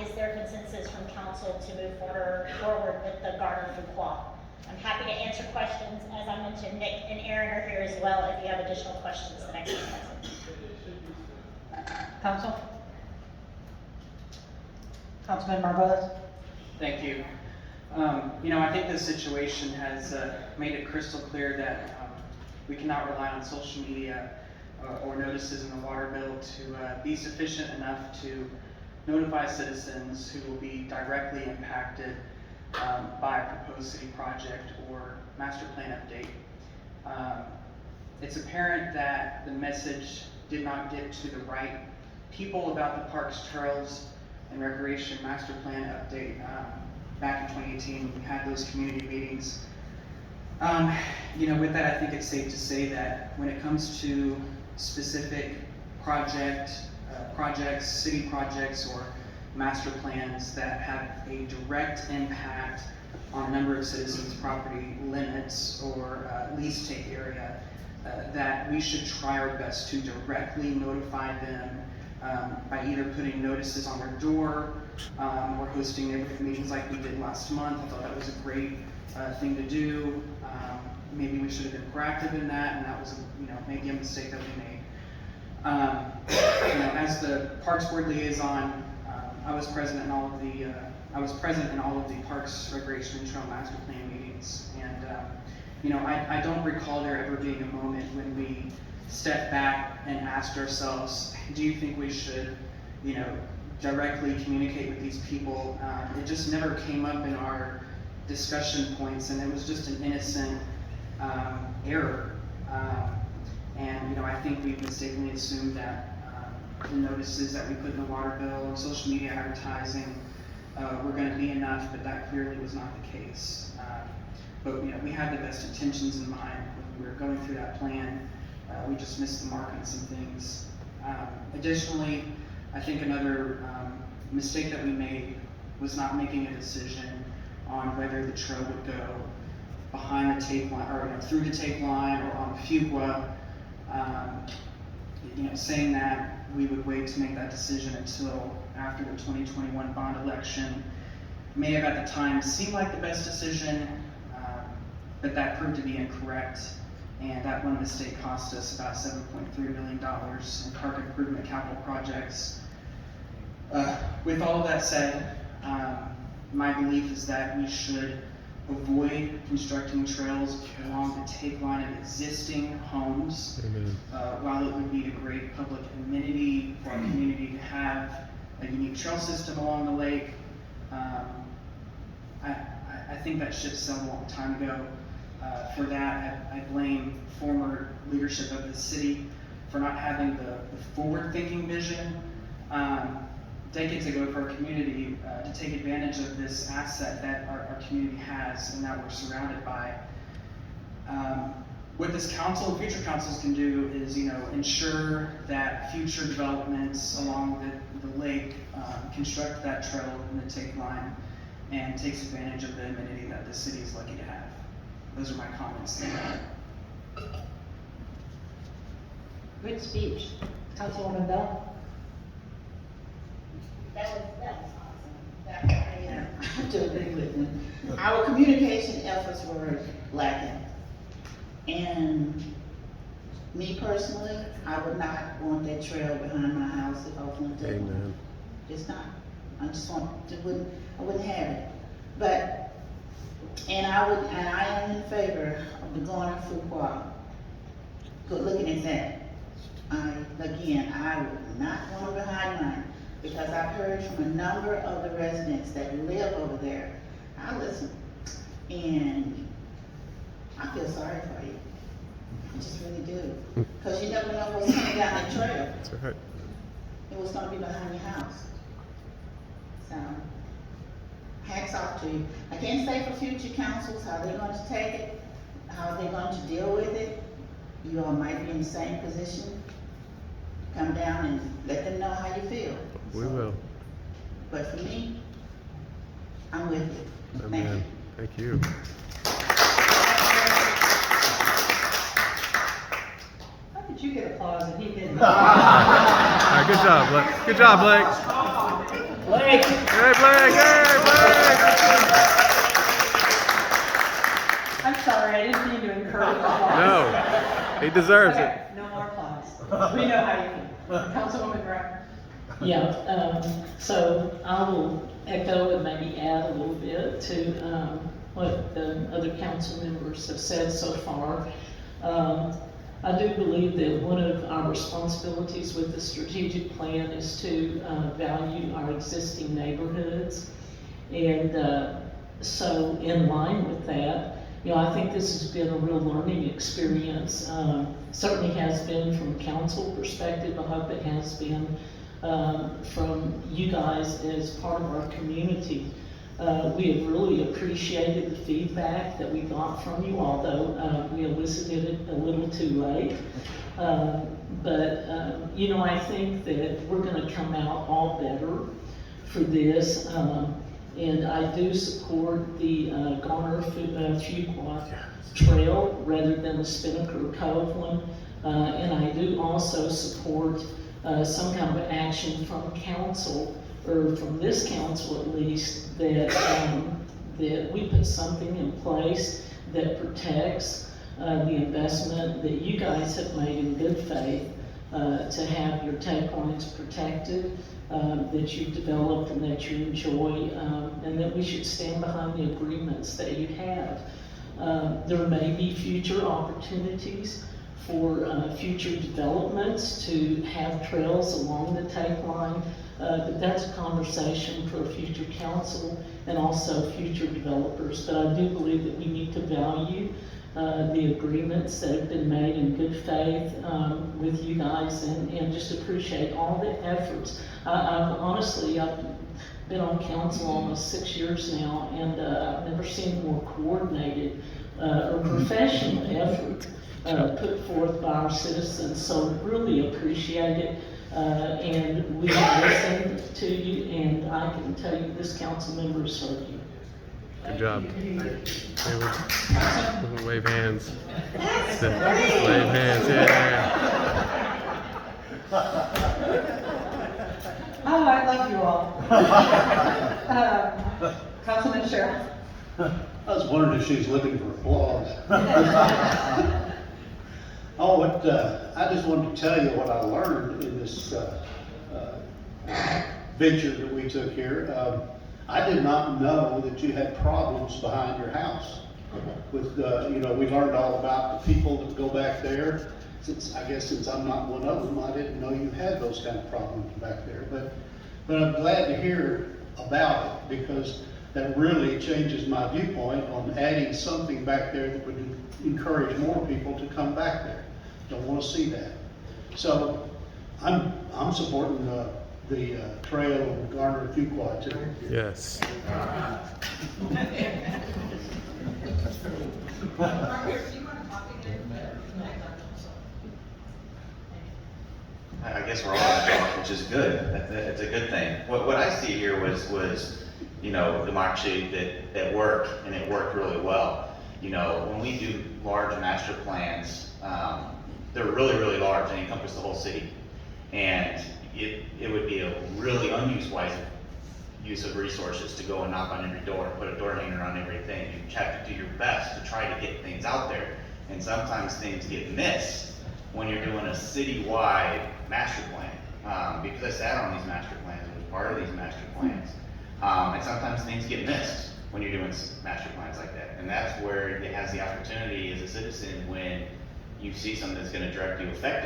is there consensus from council to move forward with the garden food quad? I'm happy to answer questions. As I mentioned, Nick and Aaron are here as well if you have additional questions the next time. Council? Councilman Marvelez? Thank you. I think this situation has made it crystal clear that we cannot rely on social media or notices in the water bill to be sufficient enough to notify citizens who will be directly impacted by a proposed city project or master plan update. It's apparent that the message did not get to the right people about the parks, trails, and recreation master plan update. Back in 2018, we had those community meetings. With that, I think it's safe to say that when it comes to specific projects, city projects, or master plans that have a direct impact on a number of citizens' property limits or lease take area, that we should try our best to directly notify them by either putting notices on their door or hosting neighborhood meetings like we did last month. I thought that was a great thing to do. Maybe we should have been proactive in that, and that was maybe a mistake that we made. As the Parks Board liaison, I was present in all of the Parks, Recreation, and Trail Master Plan meetings, and I don't recall there ever being a moment when we stepped back and asked ourselves, do you think we should, directly communicate with these people? It just never came up in our discussion points, and it was just an innocent error. And I think we mistakenly assumed that the notices that we put in the water bill and social media advertising were going to be enough, but that clearly was not the case. But we had the best intentions in mind when we were going through that plan. We just missed the mark on some things. Additionally, I think another mistake that we made was not making a decision on whether the trail would go behind the tape line, or through the tape line, or on Fuqua. Saying that we would wait to make that decision until after the 2021 bond election may have at the time seemed like the best decision, but that proved to be incorrect. And that one mistake cost us about $7.3 million in park improvement capital projects. With all of that said, my belief is that we should avoid constructing trails along the take line of existing homes. While it would be a great public amenity for our community to have a unique trail system along the lake, I think that ship sailed a long time ago. For that, I blame former leadership of the city for not having the forward-thinking vision, decades ago, for our community to take advantage of this asset that our community has and that we're surrounded by. What this council and future councils can do is, ensure that future developments along the lake construct that trail in the take line and takes advantage of the amenity that the city is lucky to have. Those are my comments. Good speech. Councilwoman Bell? That was awesome. I have to agree with him. Our communication efforts were lacking. And me personally, I would not want that trail behind my house if I was going to take one. Just not. I just I wouldn't have it. But, and I am in favor of the Garner Fuqua. Good looking at that. I would not want it behind mine, because I've heard from a number of the residents that live over there. I listen, and I feel sorry for you. I just really do. Because you never know what's coming down the trail. That's right. And what's going to be behind your house. So, hats off to you. I can't say for future councils how they're going to take it, how they're going to deal with it. You all might be in the same position. Come down and let them know how you feel. We will. But for me, I'm with you. Amen. Thank you. How did you get applause and he didn't? All right, good job, Blake. Good job, Blake. Blake. Blake! Yay, Blake! I'm sorry, I didn't mean to encourage applause. No, he deserves it. Okay, no more applause. We know how you feel. Councilwoman Brown. Yeah, so I will echo and maybe add a little bit to what the other council members have said so far. I do believe that one of our responsibilities with the strategic plan is to value our existing neighborhoods. And so in line with that, you know, I think this has been a real learning experience. Certainly has been from a council perspective. I hope it has been from you guys as part of our community. We have really appreciated the feedback that we got from you, although we elicited it a little too late. You know, I think that we're gonna come out all better for this. And I do support the Garner Fuqua Trail rather than the Spinnaker Cove one. And I do also support some kind of action from council, or from this council at least, that that we put something in place that protects the investment that you guys have made in good faith to have your take lines protected, that you've developed and that you enjoy, and that we should stand behind the agreements that you have. There may be future opportunities for future developments to have trails along the take line, but that's a conversation for a future council and also future developers. But I do believe that we need to value the agreements that have been made in good faith with you guys, and just appreciate all the efforts. Honestly, I've been on council almost 6 years now, and I've never seen more coordinated or professional effort put forth by our citizens, so really appreciate it. And we listened to you, and I can tell you this council member has heard you. Good job. Wave hands. Wave hands, yeah. Oh, I love you all. Councilman Sheriff. I was wondering if she's looking for applause. I just wanted to tell you what I learned in this venture that we took here. I did not know that you had problems behind your house. With you know, we learned all about the people that go back there. Since I'm not one of them, I didn't know you had those kind of problems back there. But I'm glad to hear about it, because that really changes my viewpoint on adding something back there that would encourage more people to come back there. Don't want to see that. So I'm supporting the trail of Garner Fuqua too. Yes. I guess we're all in talk, which is good. It's a good thing. What I see here was you know, democracy that worked, and it worked really well. You know, when we do large master plans, they're really, really large and encompass the whole city. And it would be a really unused use of resources to go and knock on every door, put a door hanger on everything. You have to do your best to try to get things out there. And sometimes things get missed when you're doing a citywide master plan. Because I sat on these master plans and was part of these master plans. And sometimes things get missed when you're doing master plans like that. And that's where it has the opportunity as a citizen, when you see something that's gonna direct you affect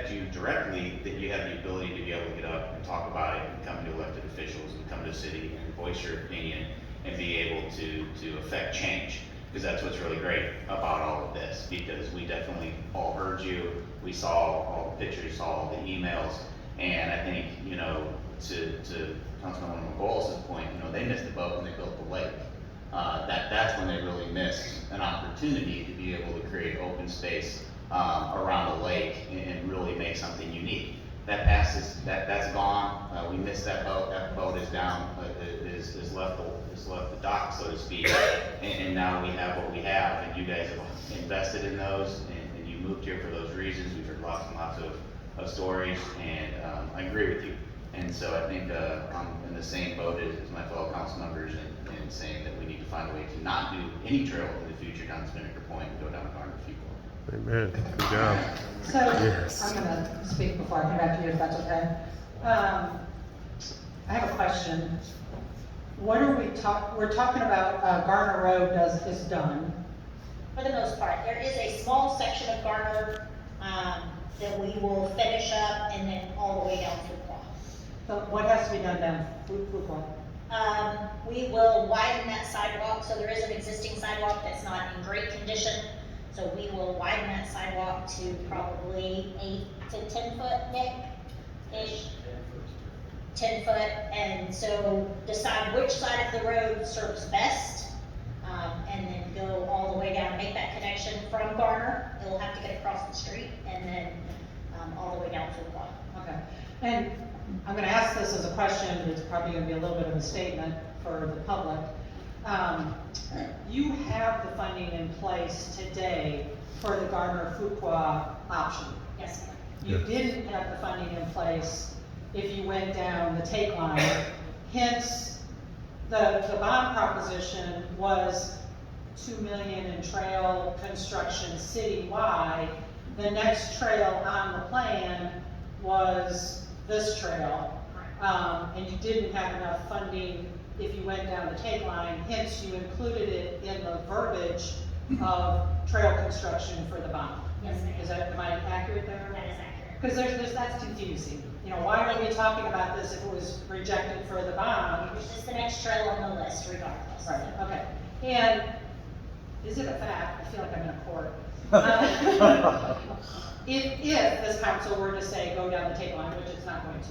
you directly, that you have the ability to be able to get up and talk about it, and come to elected officials, and come to the city and voice your opinion, and be able to affect change. Because that's what's really great about all of this, because we definitely all heard you, we saw all the pictures, saw all the emails, and I think, you know, to Councilman McColl's point, you know, they missed the boat when they built the lake. That's when they really missed an opportunity to be able to create open space around the lake and really make something unique. That's gone. We missed that boat. That boat is down, is left the dock, so to speak. And now we have what we have, and you guys have invested in those, and you moved here for those reasons. We've heard lots and lots of stories, and I agree with you. And so I think, I'm in the same boat as my fellow council members in saying that we need to find a way to not do any trail in the future down Spinnaker Point and go down Garner Fuqua. Amen. Good job. So, Yes. I'm gonna speak before I come back to you, if that's okay. I have a question. What are we're talking about, Garner Road is done. For the most part, there is a small section of Garner, that we will finish up and then all the way down to Quad. So what has to be done down Fuqua? We will widen that sidewalk, so there is an existing sidewalk that's not in great condition. So we will widen that sidewalk to probably 8 to 10 foot, Nick-ish. 10 foot, and so decide which side of the road serves best, and then go all the way down, make that connection from Garner. It'll have to get across the street, and then, all the way down to the quad. Okay, and I'm gonna ask this as a question, but it's probably gonna be a little bit of a statement for the public. You have the funding in place today for the Garner Fuqua option. Yes, ma'am. You Yes. didn't have the funding in place if you went down the take line. Hence, the bond proposition was 2 million in trail construction citywide. The next trail on the plan was this trail. And you didn't have enough funding if you went down the take line, hence you included it in the verbiage of trail construction for the bond. Yes, ma'am. Am I accurate there? That is accurate. Because that's confusing. You know, why are we talking about this if it was rejected for the bond? It's just the next trail on the list regardless. Right, okay. And is it a fact? I feel like I'm in a court. If this council were to say, go down the take line, which it's not going to,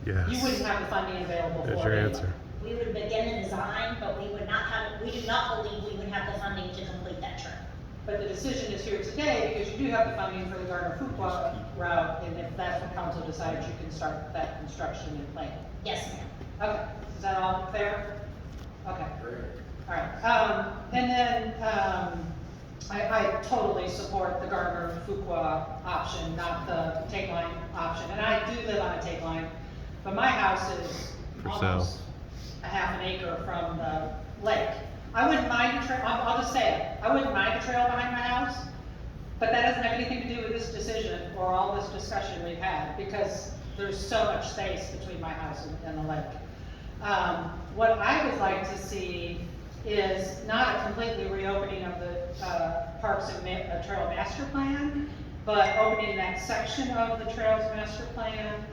Yes. you wouldn't have the funding available for it. There's your anyway. answer. We would begin the design, but we would not have, we do not believe we would have the funding to complete that trail. But the decision is here today because you do have the funding for the Garner Fuqua route, and if that's what council decides, you can start that construction and plan. Yes, ma'am. Okay, is that all fair? Okay. All right, and then, I totally support the Garner Fuqua option, not the take line option. And I do live on a take line, but my house is For almost sale. a half an acre from the lake. I wouldn't mind a trail, I'll just say it, I wouldn't mind a trail behind my house, but that doesn't have anything to do with this decision or all this discussion we've had, because there's so much space between my house and the lake. What I would like to see is not a completely reopening of the Parks and Trail Master Plan, but opening that section of the Trails Master Plan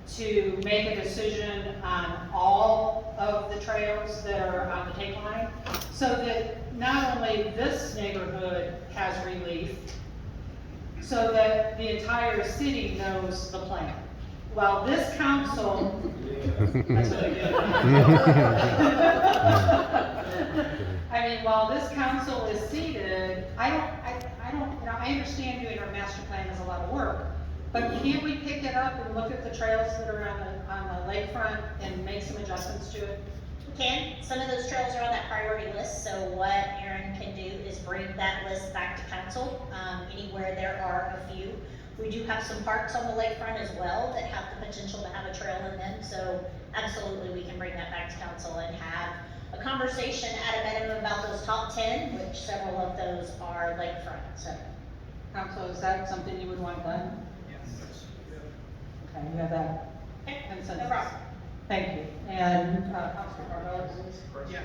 to make a decision on all of the trails that are on the take line, so that not only this neighborhood has relief, so that the entire city knows the plan. While this council, that's what I did. I mean, while this council is seated, I don't, you know, I understand doing our master plan is a lot of work, but can't we pick it up and look at the trails that are on the lakefront and make some adjustments to it? We can. Some of those trails are on that priority list, so what Aaron can do is bring that list back to council, anywhere there are a few. We do have some parks on the lakefront as well that have the potential to have a trail in them, so absolutely we can bring that back to council and have a conversation at a minimum about those top 10, which several of those are lakefront, so. Council, is that something you would want done? Okay, you have that consensus? No problem. Thank you. And, Councilor Rowlett, please. Yeah,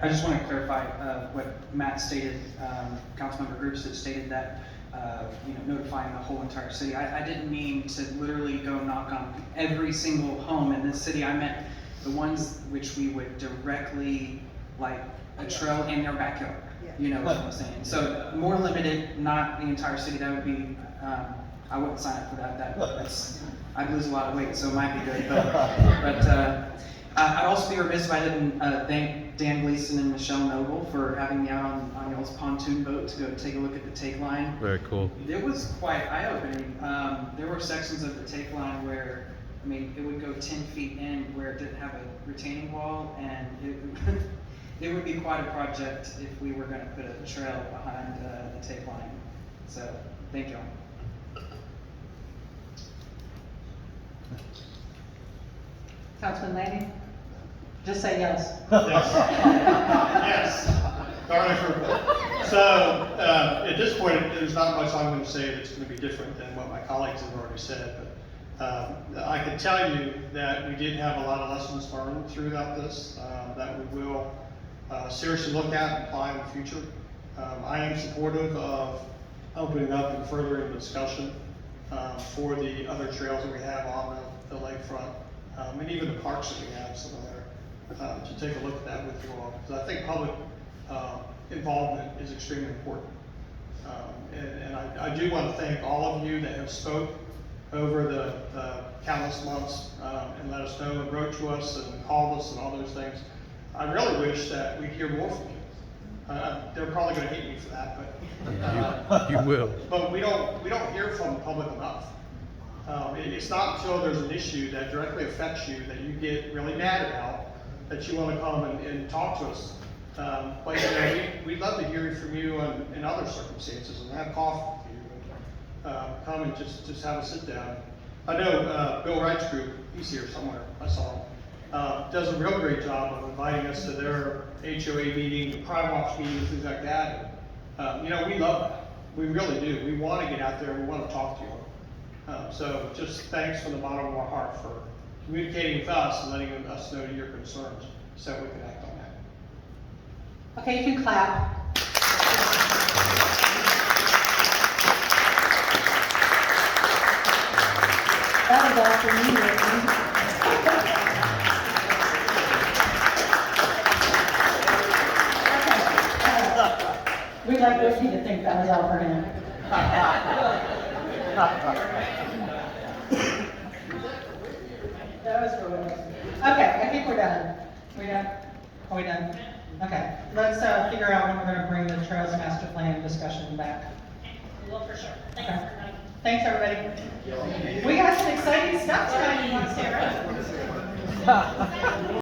I just want to clarify, what Matt stated, Councilmember Groups had stated that, notifying the whole entire city. I didn't mean to literally go knock on every single home in this city. I meant the ones which we would directly, like, a trail in their backyard. You know what I'm saying? So more limited, not the entire city. That would be, I wouldn't sign up for that. That's, I'd lose a lot of weight, so it might be good. But I'd also be remiss if I didn't thank Dan Gleason and Michelle Noble for having me out on y'all's pontoon boat to go take a look at the take line. Very cool. It was quite eye-opening. There were sections of the take line where, I mean, it would go 10 feet in where it didn't have a retaining wall, and it would be quite a project if we were going to put a trail behind the take line. So, thank y'all. Councilman Lanning? Just say yes. Yes. Garnish report. So, at this point, there's not much I'm gonna say that's gonna be different than what my colleagues have already said, but, I can tell you that we did have a lot of lessons learned throughout this, that we will, seriously look at and apply in the future. I am supportive of opening up and furthering the discussion, for the other trails that we have on the lakefront, and even the parks that we have, some of there, to take a look at that with you all, because I think public involvement is extremely important. And I do want to thank all of you that have spoke over the countless months and let us know and wrote to us and called us and all those things. I really wish that we'd hear more from you. They're probably going to hate me for that, but You will. But we don't hear from the public enough. It's not until there's an issue that directly affects you that you get really mad about, that you want to come and talk to us. But you know, we'd love to hear from you in other circumstances and have coffee with you. And, come and just have a sit down. I know Bill Wright's group, he's here somewhere, I saw him, does a real great job of inviting us to their HOA meeting, the Pride Watch meetings, things like that. You know, we love that. We really do. We want to get out there. We want to talk to you. So just thanks from the bottom of our heart for communicating with us and letting us know your concerns so we can act on that. Okay, you can clap. That was all for me, Whitney. We'd like Whitney to think that was all for him. That was for Whitney. Okay, I think we're done. We done? Are we done? Okay, let's figure out when we're gonna bring the Trails Master Plan discussion back. We will for sure. Thanks, Okay. everybody. Thanks, everybody. We got some exciting stuff tonight, Sarah.